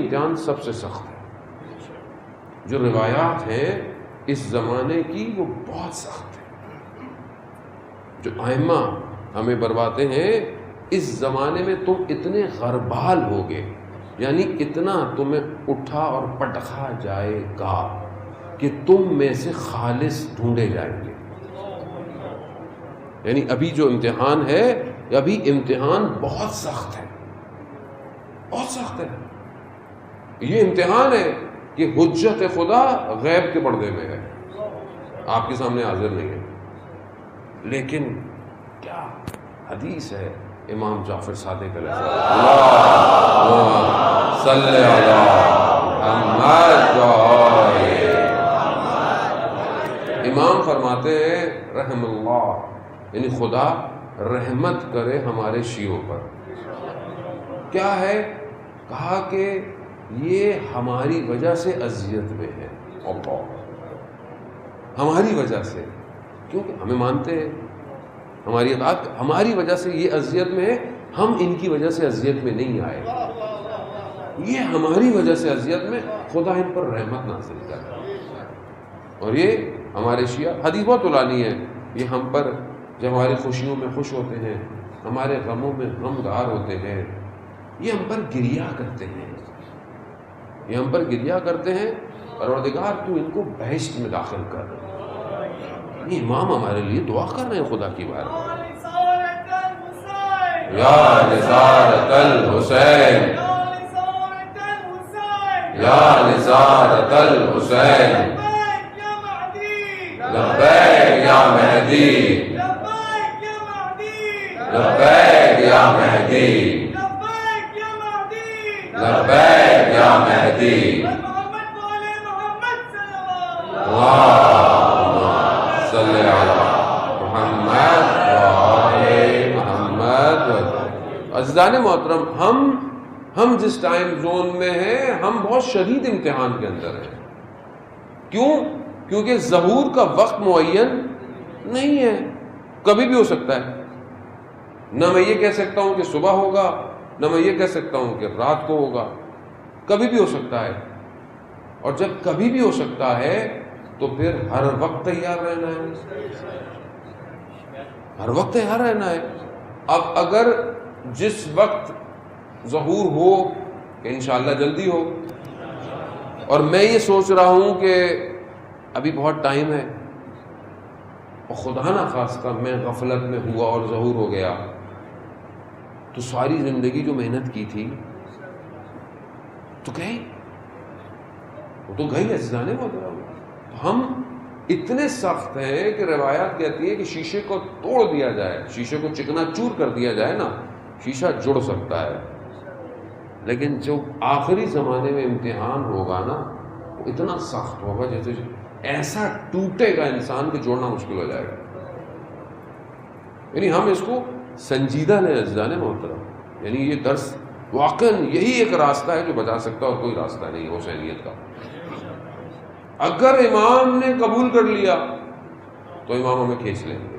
امتحان سب سے سخت ہے. جو روایات ہیں اس زمانے کی وہ بہت سخت ہے. جو ائمہ ہمیں برواتے ہیں اس زمانے میں تم اتنے غربال ہوگے، یعنی اتنا تمہیں اٹھا اور پٹخا جائے گا کہ تم میں سے خالص ڈھونڈے جائیں گے. یعنی ابھی جو امتحان ہے، ابھی امتحان بہت سخت ہے، بہت سخت ہے. یہ امتحان ہے کہ حجت خدا غیب کے پردے میں ہے، آپ کے سامنے حاضر نہیں ہے. لیکن کیا حدیث ہے امام جعفر صادق علیہ السلام، صلی علی محمد. امام فرماتے ہیں رحم اللہ، یعنی خدا رحمت کرے ہمارے شیعوں پر. کیا ہے؟ کہا کہ یہ ہماری وجہ سے اذیت میں ہے، اللہ ہماری وجہ سے، کیونکہ ہمیں مانتے ہیں ہماری بات، ہماری وجہ سے یہ اذیت میں ہے، ہم ان کی وجہ سے اذیت میں نہیں آئے، یہ ہماری وجہ سے اذیت میں، خدا ان پر رحمت نازل کرے. اور یہ ہمارے شیعہ حدیث بہت طولانی ہے، یہ ہم پر جب ہماری خوشیوں میں خوش ہوتے ہیں، ہمارے غموں میں غمگار ہوتے ہیں، یہ ہم پر گریہ کرتے ہیں، یہ ہم پر گریہ کرتے ہیں. پروردگار تو ان کو بہشت میں داخل کر. یہ امام ہمارے لیے دعا کر رہے ہیں خدا کی بار، یا نثارۃ الحسین، یا نثارۃ الحسین، لبیک یا مہدی، لبیک یا مہدی، لبیک یا مہدی. صلی علی محمد وآل محمد. عزیزان محترم، ہم جس ٹائم زون میں ہیں، ہم بہت شدید امتحان کے اندر ہیں. کیوں؟ کیونکہ ظہور کا وقت معین نہیں ہے، کبھی بھی ہو سکتا ہے. نہ میں یہ کہہ سکتا ہوں کہ صبح ہوگا، نہ میں یہ کہہ سکتا ہوں کہ رات کو ہوگا، کبھی بھی ہو سکتا ہے. اور جب کبھی بھی ہو سکتا ہے تو پھر ہر وقت تیار رہنا ہے، ہر وقت تیار رہنا ہے. اب اگر جس وقت ظہور ہو کہ انشاءاللہ جلدی ہو، اور میں یہ سوچ رہا ہوں کہ ابھی بہت ٹائم ہے، اور خدا نہ خواستہ میں غفلت میں ہوا اور ظہور ہو گیا، تو ساری زندگی جو محنت کی تھی تو گئی، وہ تو گئی عزیزانے محترم. ہم اتنے سخت ہیں کہ روایات کہتی ہے کہ شیشے کو توڑ دیا جائے، شیشے کو چکنا چور کر دیا جائے نا، شیشہ جڑ سکتا ہے، لیکن جو آخری زمانے میں امتحان ہوگا نا، وہ اتنا سخت ہوگا جیسے ایسا ٹوٹے گا انسان کہ جوڑنا مشکل ہو جائے گا. یعنی ہم اس کو سنجیدہ لیں عزیزان محترم. یعنی یہ درس واقعاً یہی ایک راستہ ہے جو بچا سکتا ہے، اور کوئی راستہ نہیں حسینیت کا. اگر امام نے قبول کر لیا تو امام ہمیں کھینچ لیں گے،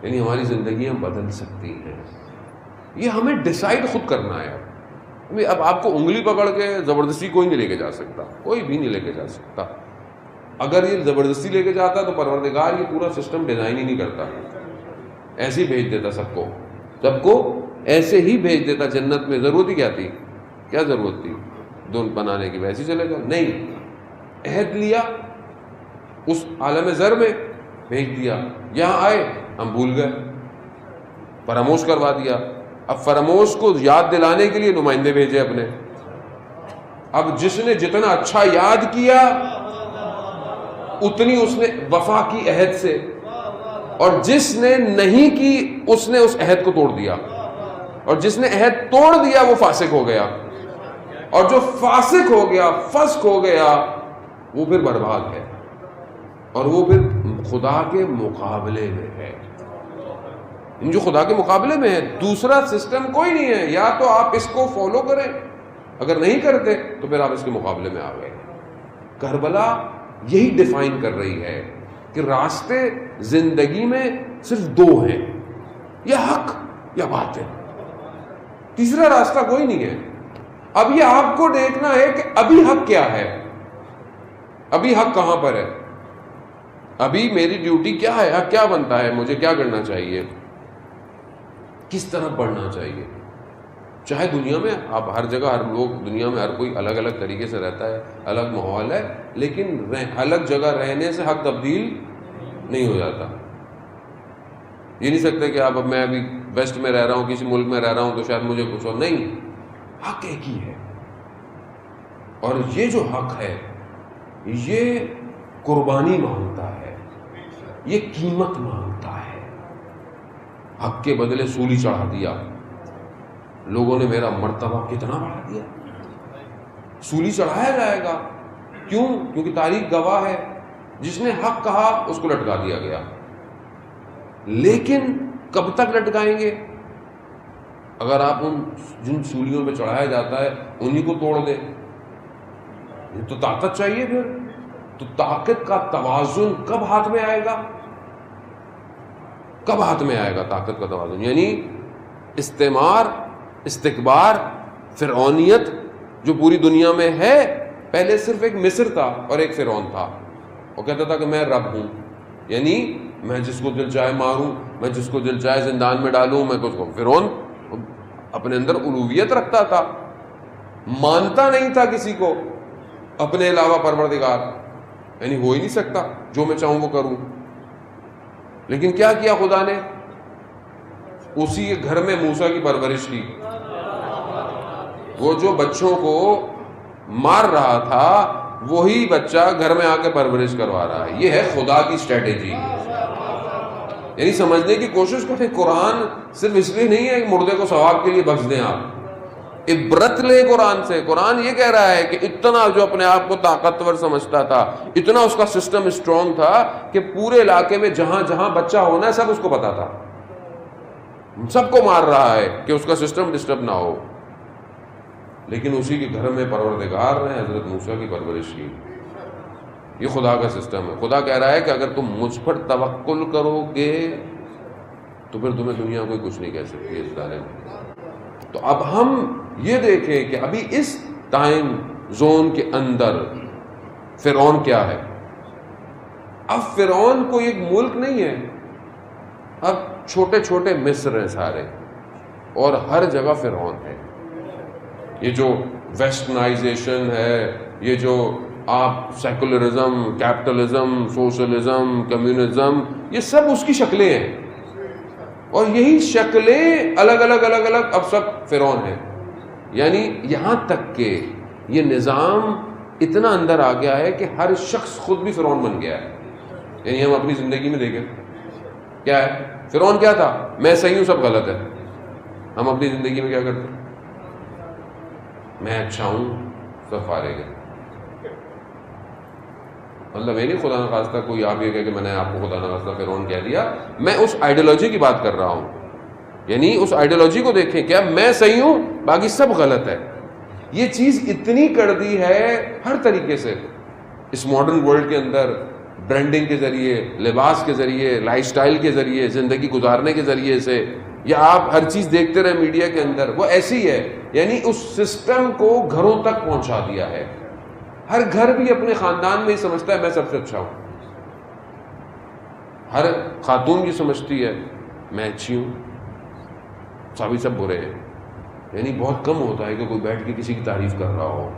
یعنی ہماری زندگیاں بدل سکتی ہیں. یہ ہمیں ڈیسائیڈ خود کرنا ہے. اب آپ کو انگلی پکڑ کے زبردستی کوئی نہیں لے کے جا سکتا، کوئی بھی نہیں لے کے جا سکتا. اگر یہ زبردستی لے کے جاتا تو پروردگار یہ پورا سسٹم ڈیزائن ہی نہیں کرتا، ایسے ہی بھیج دیتا سب کو ایسے ہی بھیج دیتا جنت میں. ضرورت ہی کیا تھی؟ کیا ضرورت تھی دون بنانے کی؟ ویسے چلے گا نہیں. عہد لیا اس عالم زر میں، بھیج دیا. یہاں آئے ہم بھول گئے، فراموش کروا دیا. اب فراموش کو یاد دلانے کے لیے نمائندے بھیجے اپنے. اب جس نے جتنا اچھا یاد کیا اتنی اس نے وفا کی عہد سے، اور جس نے نہیں کی اس نے اس عہد کو توڑ دیا، اور جس نے عہد توڑ دیا وہ فاسق ہو گیا، اور جو فاسق ہو گیا، فسق ہو گیا، وہ پھر برباد ہے، اور وہ پھر خدا کے مقابلے میں ہے. جو خدا کے مقابلے میں ہے، دوسرا سسٹم کوئی نہیں ہے. یا تو آپ اس کو فالو کریں، اگر نہیں کرتے تو پھر آپ اس کے مقابلے میں آ گئے. کربلا یہی ڈیفائن کر رہی ہے کہ راستے زندگی میں صرف دو ہیں، یا حق یا باطل، تیسرا راستہ کوئی نہیں ہے. اب یہ آپ کو دیکھنا ہے کہ ابھی حق کیا ہے، ابھی حق کہاں پر ہے، ابھی میری ڈیوٹی کیا ہے، حق کیا بنتا ہے، مجھے کیا کرنا چاہیے، کس طرف بڑھنا چاہیے. چاہے دنیا میں آپ ہر جگہ، ہر لوگ دنیا میں ہر کوئی الگ الگ طریقے سے رہتا ہے، الگ ماحول ہے، لیکن الگ جگہ رہنے سے حق تبدیل نہیں ہو جاتا. یہ نہیں سکتے کہ اب میں ابھی ویسٹ میں رہ رہا ہوں، کسی ملک میں رہ رہا ہوں تو شاید مجھے کچھ اور نہیں. حق ایک ہی ہے، اور یہ جو حق ہے یہ قربانی مانگتا ہے، یہ قیمت مانگتا ہے. حق کے بدلے سولی چڑھا دیا، لوگوں نے میرا مرتبہ کتنا بڑھا دیا. سولی چڑھایا جائے گا، کیوں؟ کیونکہ تاریخ گواہ ہے، جس نے حق کہا اس کو لٹکا دیا گیا. لیکن کب تک لٹکائیں گے؟ اگر آپ ان جن سولیوں پہ چڑھایا جاتا ہے انہی کو توڑ دیں. یہ تو طاقت چاہیے. پھر تو طاقت کا توازن کب ہاتھ میں آئے گا؟ کب ہاتھ میں آئے گا طاقت کا توازن؟ یعنی استعمار، استکبار، فرعونیت جو پوری دنیا میں ہے. پہلے صرف ایک مصر تھا اور ایک فرعون تھا، وہ کہتا تھا کہ میں رب ہوں، یعنی میں جس کو دل چاہے ماروں، میں جس کو دل چاہے زندان میں ڈالوں، میں کچھ کو. فرعون اپنے اندر الوہیت رکھتا تھا، مانتا نہیں تھا کسی کو اپنے علاوہ پروردگار، یعنی ہو ہی نہیں سکتا، جو میں چاہوں وہ کروں. لیکن کیا کیا خدا نے؟ اسی کے گھر میں موسیٰ کی پرورش کی. وہ جو بچوں کو مار رہا تھا وہی بچہ گھر میں آ کے پرورش کروا رہا ہے. یہ ہے خدا کی اسٹریٹجی. یعنی سمجھنے کی کوشش کریں، قرآن صرف اس لیے نہیں ہے کہ مردے کو ثواب کے لیے بخش دیں. آپ عبرت لے قرآن سے. قرآن یہ کہہ رہا ہے کہ اتنا جو اپنے آپ کو طاقتور سمجھتا تھا، اتنا اس کا سسٹم اسٹرانگ تھا کہ پورے علاقے میں جہاں جہاں بچہ ہونا ہے سب اس کو پتا تھا، سب کو مار رہا ہے کہ اس کا سسٹم ڈسٹرب نہ ہو. لیکن اسی کے گھر میں پروردگار نے حضرت موسیٰ کی پرورش کی. یہ خدا کا سسٹم ہے. خدا کہہ رہا ہے کہ اگر تم مجھ پر توکل کرو گے تو پھر تمہیں دنیا کوئی کچھ نہیں کہہ سکتی اس بارے میں. تو اب ہم یہ دیکھیں کہ ابھی اس ٹائم زون کے اندر فرعون کیا ہے. اب فرعون کوئی ایک ملک نہیں ہے، اب چھوٹے چھوٹے مصر ہیں سارے، اور ہر جگہ فرعون ہے. یہ جو ویسٹرنائزیشن ہے، یہ جو آپ سیکولرزم، کیپٹلزم، سوشلزم، کمیونزم، یہ سب اس کی شکلیں ہیں، اور یہی شکلیں الگ الگ الگ الگ اب سب فرعون ہیں. یعنی یہاں تک کہ یہ نظام اتنا اندر آ گیا ہے کہ ہر شخص خود بھی فرعون بن گیا ہے. یعنی ہم اپنی زندگی میں دیکھیں کیا ہے. فرعون کیا تھا؟ میں صحیح ہوں سب غلط ہے. ہم اپنی زندگی میں کیا کرتے ہیں؟ میں اچھا ہوں سب فارغ ہے. مطلب یہ نہیں خدا نخواستہ کوئی آپ یہ کہے کہ میں نے آپ کو خدا نخواستہ فرعون کہہ دیا. میں اس آئیڈیالوجی کی بات کر رہا ہوں. یعنی اس آئیڈیالوجی کو دیکھیں، کیا میں صحیح ہوں باقی سب غلط ہے. یہ چیز اتنی کر دی ہے ہر طریقے سے اس ماڈرن ورلڈ کے اندر، برانڈنگ کے ذریعے، لباس کے ذریعے، لائف سٹائل کے ذریعے، زندگی گزارنے کے ذریعے سے، یا آپ ہر چیز دیکھتے رہے میڈیا کے اندر، وہ ایسی ہے. یعنی اس سسٹم کو گھروں تک پہنچا دیا ہے. ہر گھر بھی اپنے خاندان میں ہی سمجھتا ہے میں سب سے اچھا ہوں. ہر خاتون بھی سمجھتی ہے میں اچھی ہوں، سبھی سب برے ہیں. یعنی بہت کم ہوتا ہے کہ کوئی بیٹھ کے کسی کی تعریف کر رہا ہو.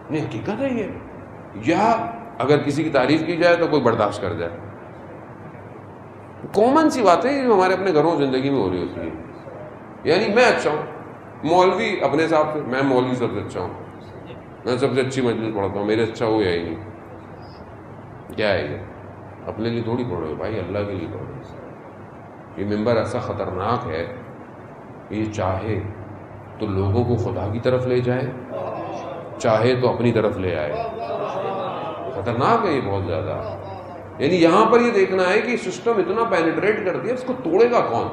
نہیں، حقیقت ہے یہ. یا اگر کسی کی تعریف کی جائے تو کوئی برداشت کر جائے. کامن سی بات ہے جو ہمارے اپنے گھروں زندگی میں ہو رہی ہوتی ہے. یعنی میں اچھا ہوں، مولوی اپنے حساب سے، میں مولوی سب سے اچھا ہوں، میں سب سے اچھی مجلس پڑھتا ہوں، میرے اچھا ہو یا ہی نہیں. کیا ہے یہ؟ اپنے لیے تھوڑی پڑھو بھائی، اللہ کے لیے پڑھو. یہ ممبر ایسا خطرناک ہے، یہ چاہے تو لوگوں کو خدا کی طرف لے جائے، چاہے تو اپنی طرف لے آئے. خطرناک ہے یہ بہت زیادہ. یعنی یہاں پر یہ دیکھنا ہے کہ سسٹم اتنا پینیٹریٹ کر دیا، اس کو توڑے گا کون؟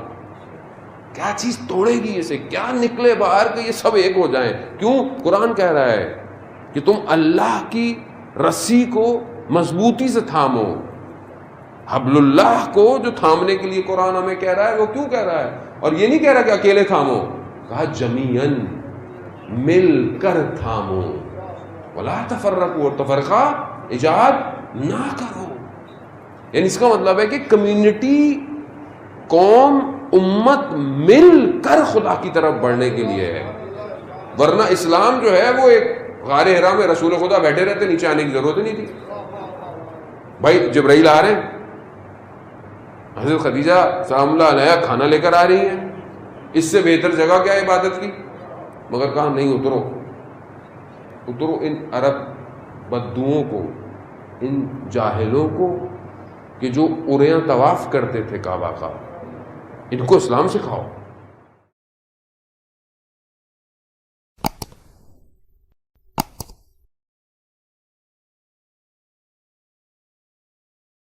کیا چیز توڑے گی اسے؟ کیا نکلے باہر کہ یہ سب ایک ہو جائیں؟ کیوں؟ قرآن کہہ رہا ہے کہ تم اللہ کی رسی کو مضبوطی سے تھامو. حبل اللہ کو جو تھامنے کے لیے قرآن ہمیں کہہ رہا ہے، وہ کیوں کہہ رہا ہے؟ اور یہ نہیں کہہ رہا کہ اکیلے تھامو، کہا جمیعاً مل کر تھامو، ولا تفرقوا، اور تفرقہ ایجاد نہ کرو. یعنی اس کا مطلب ہے کہ کمیونٹی، قوم، امت مل کر خدا کی طرف بڑھنے کے لیے ہے. ورنہ اسلام جو ہے وہ ایک غار حرا میں رسول خدا بیٹھے رہتے، نیچے آنے کی ضرورت نہیں تھی. بھائی جبرائیل آ رہے ہیں، حضرت خدیجہ سلام اللہ علیہ کھانا لے کر آ رہی ہیں، اس سے بہتر جگہ کیا ہے عبادت کی؟ مگر کہا نہیں، اترو اترو ان عرب بدوؤں کو، ان جاہلوں کو کہ جو اریاں طواف کرتے تھے کعبہ کا، ان کو اسلام سکھاؤ.